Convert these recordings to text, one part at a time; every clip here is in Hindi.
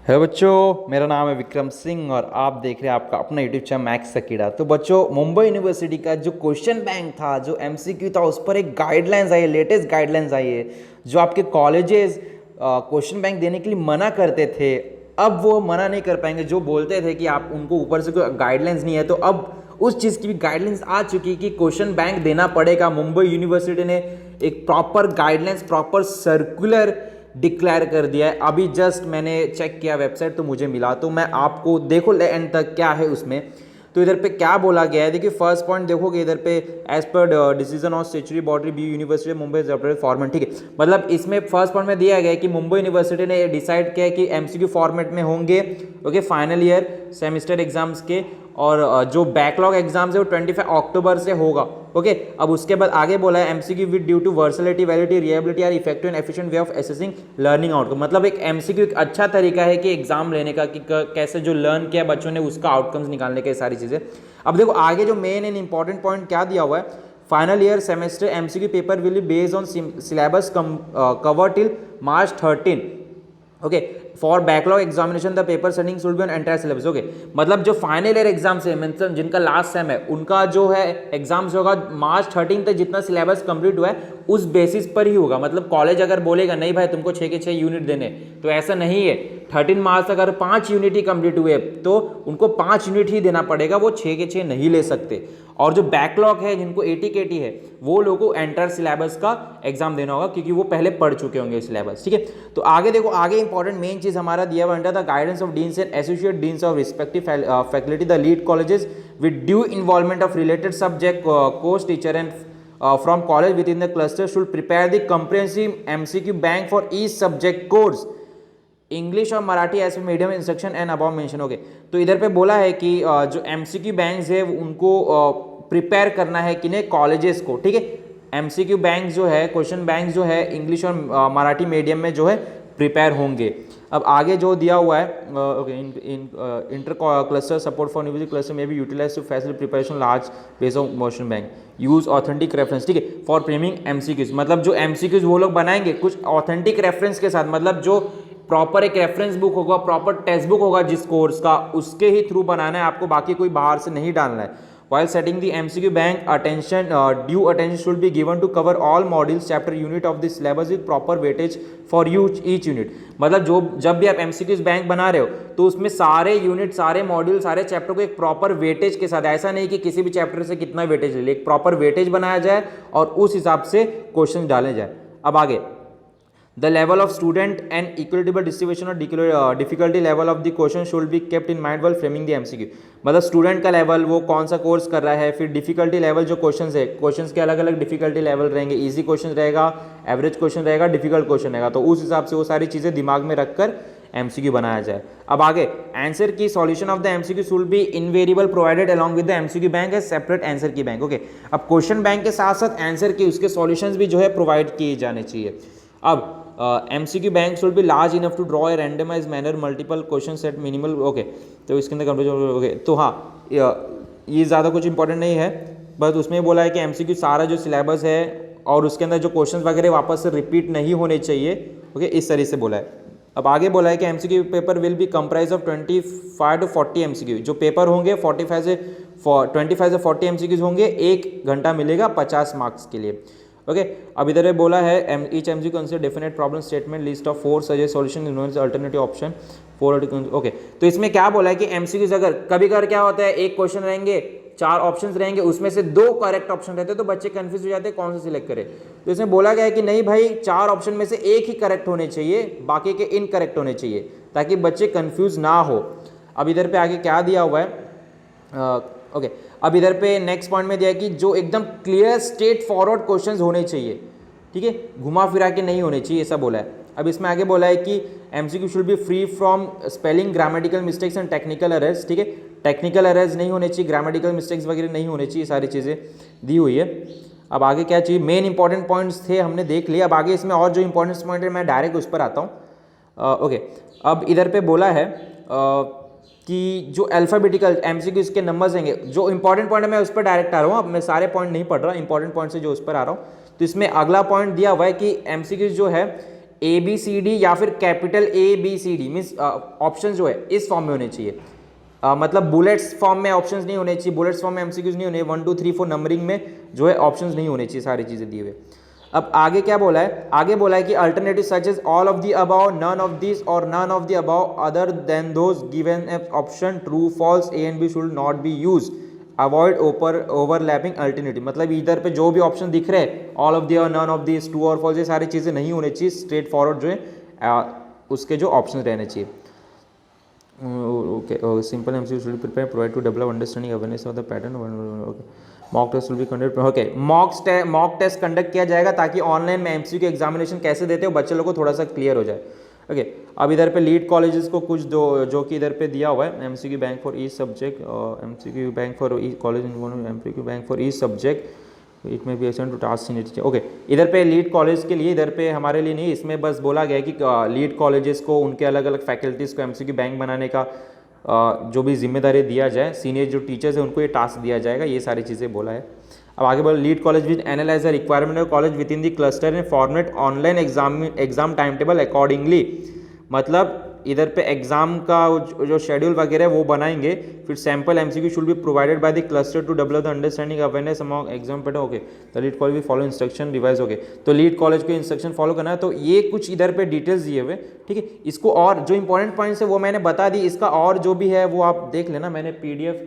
हेलो बच्चों, मेरा नाम है विक्रम सिंह और आप देख रहे हैं आपका अपना यूट्यूब चैनल मैथ्स का कीड़ा। तो बच्चों, मुंबई यूनिवर्सिटी का जो क्वेश्चन बैंक था, जो एमसीक्यू था, उस पर एक गाइडलाइंस आई है, लेटेस्ट गाइडलाइंस आई है। जो आपके कॉलेजेस क्वेश्चन बैंक देने के लिए मना करते थे, अब वो मना नहीं कर पाएंगे। जो बोलते थे कि आप उनको ऊपर से कोई गाइडलाइंस नहीं है, तो अब उस चीज़ की भी गाइडलाइंस आ चुकी है कि क्वेश्चन बैंक देना पड़ेगा। मुंबई यूनिवर्सिटी ने एक proper guidelines, proper circular declare कर दिया है। अभी जस्ट मैंने चेक किया वेबसाइट, तो मुझे मिला, तो मैं आपको देखो एंड तक क्या है उसमें। तो इधर पे क्या बोला गया है, देखिए फर्स्ट पॉइंट देखोगे इधर पे, as per decision of statutory body be university Mumbai format, ठीक है। मतलब इसमें फर्स्ट पॉइंट में दिया गया है कि मुंबई यूनिवर्सिटी ने डिसाइड किया है कि एमसीक्यू फॉर्मेट में होंगे, okay, final year semester exams के। और जो बैकलॉग एग्जाम्स है वो 25 अक्टूबर से होगा, ओके। अब उसके बाद आगे बोला है MCQ with due to versatility, validity, reliability are effective and efficient way of assessing learning outcome. मतलब एक एमसीक्यू एक अच्छा तरीका है कि एग्जाम लेने का, कि कैसे जो लर्न किया बच्चों ने उसका आउटकम्स निकालने के, सारी चीज़ें। अब देखो आगे जो मेन एंड इंपॉर्टेंट पॉइंट क्या दिया हुआ है, final year semester MCQ paper will be based on syllabus cover till March 13, okay. For backlog examination the paper setting should be on entire syllabus, okay. मतलब जो फाइनल ईयर एग्जाम्स है, मतलब जिनका लास्ट सेम है, उनका जो है एग्जाम्स होगा March 13 तक, जितना सिलेबस कंप्लीट हुआ है उस बेसिस पर ही होगा। मतलब कॉलेज अगर बोलेगा नहीं भाई तुमको 6 के 6 यूनिट देने, तो ऐसा नहीं है। 13 मार्च तक अगर 5 यूनिट ही कंप्लीट हुए तो उनको 5 यूनिट ही देना पड़ेगा, वो 6 के 6 नहीं ले सकते। और जो बैकलॉग है, जिनको 80 के 80 है, वो लोगों को एंटायर सिलेबस का एग्जाम देना होगा, क्योंकि वो पहले पढ़ चुके होंगे सिलेबस, ठीक है। तो आगे देखो, आगे इंपॉर्टेंट मेन चीज हमारा दिया हुआ, under the guidance of deans and associate deans of respective faculty the lead colleges with due involvement of related subject course teacher and from college within the cluster should prepare the comprehensive MCQ bank for each subject course, English और Marathi as medium instruction and above mention, okay. तो इधर पे बोला है कि जो एमसीक्यू बैंक्स है उनको प्रिपेयर करना है किन्हें, कॉलेजेस को, ठीक है। एमसीक्यू बैंक जो है, क्वेश्चन बैंक जो है, इंग्लिश और मराठी मीडियम में जो है प्रिपेयर होंगे। अब आगे जो दिया हुआ है, okay, inter cluster support for university cluster में भी utilise to facility preparation large base of question bank, use authentic reference, ठीक है, फॉर फ्रेमिंग एमसीक्यूज। मतलब जो एमसीक्यूज वो लोग बनाएंगे कुछ ऑथेंटिक रेफरेंस के साथ, मतलब जो प्रॉपर एक रेफरेंस बुक होगा, प्रॉपर टेक्स्ट बुक होगा जिस कोर्स का, उसके ही थ्रू बनाना है आपको, बाकी कोई बाहर से नहीं डालना है। While setting the MCQ bank, due attention should be given to cover all modules, chapter, unit of the syllabus with proper weightage for each unit। मतलब जो जब भी आप MCQ बैंक बना रहे हो, तो उसमें सारे यूनिट, सारे मॉड्यूल, सारे चैप्टर को एक प्रॉपर वेटेज के साथ, ऐसा नहीं कि किसी भी चैप्टर से कितना वेटेज ले, एक प्रॉपर वेटेज बनाया जाए और उस हिसाब से क्वेश्चन डाले जाए। अब आगे, the level of student and equitable distribution or difficulty level of the question should be kept in mind while framing the MCQ। मतलब स्टूडेंट का लेवल, वो कौन सा कोर्स कर रहा है, फिर डिफिकल्टी लेवल, जो क्वेश्चंस है, क्वेश्चंस के अलग अलग डिफिकल्टी लेवल रहेंगे, इजी क्वेश्चन रहेगा, एवरेज क्वेश्चन रहेगा, डिफिकल्ट क्वेश्चन रहेगा, तो उस हिसाब से वो सारी चीज़ें दिमाग में रखकर MCQ बनाया जाए। अब आगे, answer key solution of the MCQ should be invariable provided along with the MCQ bank as separate answer key bank, okay. अब क्वेश्चन बैंक के साथ साथ आंसर की, उसके सॉल्यूशंस भी जो है प्रोवाइड किए जाने चाहिए। अब MCQ bank should be large enough to draw a randomise manner multiple question set minimal, okay. तो इसके अंदर कंफ्यूजन, ओके। तो हाँ, ये ज़्यादा कुछ इंपॉर्टेंट नहीं है, बस उसमें बोला है कि MCQ सारा जो सिलेबस है और उसके अंदर जो क्वेश्चन वगैरह वापस से रिपीट नहीं होने चाहिए, ओके, इस तरह से बोला है। अब आगे बोला है कि MCQ paper will be comprise of 25 to 40 MCQ। जो पेपर होंगे 25 से 40 MCQs होंगे, 1 घंटा मिलेगा 50 मार्क्स के लिए, ओके। अब इधर बोला है each MCQ consider definite problem statement, list of 4 suggest solution in alternative option 4, okay. तो इसमें क्या बोला है कि MCQs अगर कभी कभार क्या होता है, एक क्वेश्चन रहेंगे, 4 ऑप्शंस रहेंगे, उसमें से 2 करेक्ट ऑप्शन रहते हैं, तो बच्चे कंफ्यूज हो जाते हैं कौन सा सिलेक्ट करें। तो इसमें बोला गया है कि नहीं भाई, 4 ऑप्शन में से एक ही करेक्ट होने चाहिए, बाकी के इनकरेक्ट होने चाहिए, ताकि बच्चे कंफ्यूज ना हो। अब इधर पे आगे क्या दिया हुआ है, ओके। अब इधर पे नेक्स्ट पॉइंट में दिया है कि जो एकदम क्लियर स्ट्रेट फॉरवर्ड क्वेश्चंस होने चाहिए, ठीक है, घुमा फिरा के नहीं होने चाहिए, ऐसा बोला है। अब इसमें आगे बोला है कि MCQ should B free from spelling, grammatical mistakes and technical errors, ठीक है। टेक्निकल एरर्स नहीं होने चाहिए, ग्रामेटिकल मिस्टेक्स वगैरह नहीं होने चाहिए, सारी चीज़ें दी हुई है। अब आगे क्या चाहिए, मेन इंपॉर्टेंट पॉइंट्स थे, हमने देख लिया। अब आगे इसमें और जो इंपॉर्टेंट पॉइंट है, मैं डायरेक्ट उस पर आता हूँ, ओके। अब इधर पे बोला है कि जो अल्फ़ाबेटिकल MCQ के नंबर्स होंगे, जो इंपॉर्टेंट पॉइंट है मैं उस पर डायरेक्ट आ रहा हूँ। अब मैं सारे पॉइंट नहीं पढ़ रहा, इंपॉर्टेंट पॉइंट से जो उस पर आ रहा हूँ। तो इसमें अगला पॉइंट दिया हुआ है कि MCQ जो है ABCD या फिर कैपिटल ABCD मीन्स ऑप्शन जो है इस फॉर्म में होने चाहिए। मतलब बुलेट्स फॉर्म में ऑप्शंस नहीं होने चाहिए, बुलेट्स फॉर्म में एमसीक्यूज नहीं होने, 1 2 3 4 नंबरिंग में जो है ऑप्शंस नहीं होने चाहिए, सारी चीज़ें दिए हुए। अब आगे क्या बोला है, आगे बोला है कि alternative such is all of the above, none of this or none of the above other than those given option true false A and B should not be use, avoid overlapping alternative. मतलब इधर पे जो भी ऑप्शन दिख रहे हैं ऑल ऑफ दी और नन ऑफ दिस, ट्रू और फॉल्स, ये सारी चीज़ें नहीं होनी चाहिए, स्ट्रेट फॉरवर्ड जो है उसके जो ऑप्शन रहने चाहिए। Okay, simple MCQ should prepare provide to develop understanding awareness of the pattern. Okay, mock test will be conduct. Okay, mock test conduct किया जाएगा ताकि ऑनलाइन में एमसीक्यू एग्जामिनेशन कैसे देते हो बच्चे लोगों को थोड़ा सा क्लियर हो जाए। ओके, अब इधर पे लीड कॉलेजेस को कुछ जो कि इधर पे दिया हुआ है, MCQ bank for each subject, MCQ bank for each college, MCQ bank for each subject, it may be assign to task in teacher. Okay, इधर पे लीड कॉलेज के लिए, इधर पे हमारे लिए नहीं, इसमें बस बोला गया है कि लीड कॉलेजेस को उनके अलग अलग फैकल्टीज़ को एमसीक्यू बैंक बनाने का जो भी जिम्मेदारी दिया जाए, सीनियर जो टीचर्स हैं उनको ये टास्क दिया जाएगा, ये सारी चीज़ें बोला है। अब आगे बोला lead college with analyse the requirement of college with in the cluster and format online exam time table accordingly. मतलब इधर पे एग्जाम का जो शेड्यूल वगैरह है वो बनाएंगे, फिर sample MCQ should be provided by the cluster to develop the understanding awareness among exam pattern. Okay, the lead college भी फॉलो इंस्ट्रक्शन रिवाइज। ओके, तो लीड कॉलेज को इंस्ट्रक्शन फॉलो करना है, तो ये कुछ इधर पे डिटेल्स दिए हुए, ठीक है। इसको और जो इंपॉर्टेंट पॉइंट्स है वो मैंने बता दी, इसका और जो भी है वो आप देख लेना, मैंने PDF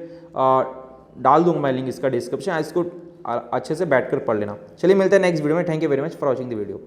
डाल दूंगा मैं लिंक इसका डिस्क्रिप्शन, इसको अच्छे से बैठ कर पढ़ लेना। चलिए मिलते हैं नेक्स्ट वीडियो में, thank you very much for watching the video.